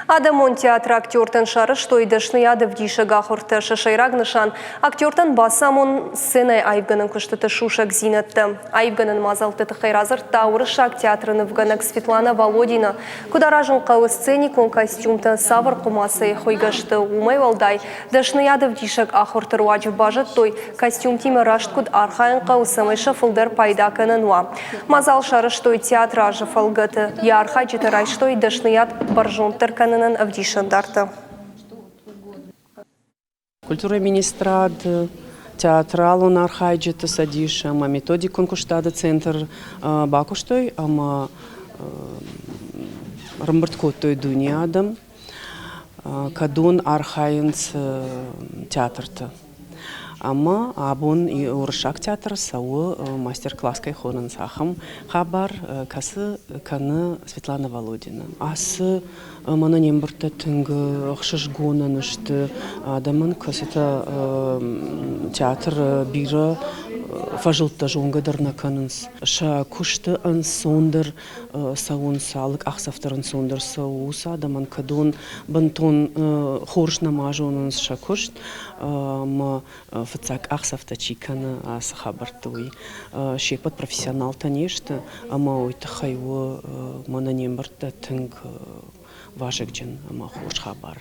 Адамон театр актертен шарыш тойдышны яды вдиша гахурты шашайраг нышан. Актертен басамон сценой айбганын күштіті шушак зинетті. Айбганын мазалтыты хайразыр тауры шаг театрыны вганак Светлана Володина. Кударажын қауы сценикон костюмтен савыр кумасы хойгашты умай валдай. Дышны яды вдишак ахуртыр ваджу бажат той костюм тимі рашткуд архайын қауы самайшы фылдар пайда кынынуа. Мазал шарыш той театражы фалгаты. Ярхай житарайш той дышны яд баржонтыр кынын Авдишандарта. Культура министрад, театрал он архайджета садиша, ама методик конкурстада центр бакуштой, ама рамбарткотой дуниадам, кадун архайнц театрта. Ама абун и уршак театр сау мастер-класс кайхонан сахам хабар касы каны Светлана Володина. Асы мана нембурта тынгы ахшыш гонанышты адамын касыта театр бира фажылтта жоңгадарна канынс. Ша кушты ан сондыр сауын салык ахсафтарын сондыр сауса адамын кадун бантон хоршна мажонынс ша кушт ма фацак ахсафта чикана ас хабартуй шепот профессионал танешта ама ойта хайво мана нембурта тынг важык джин ама хош хабар.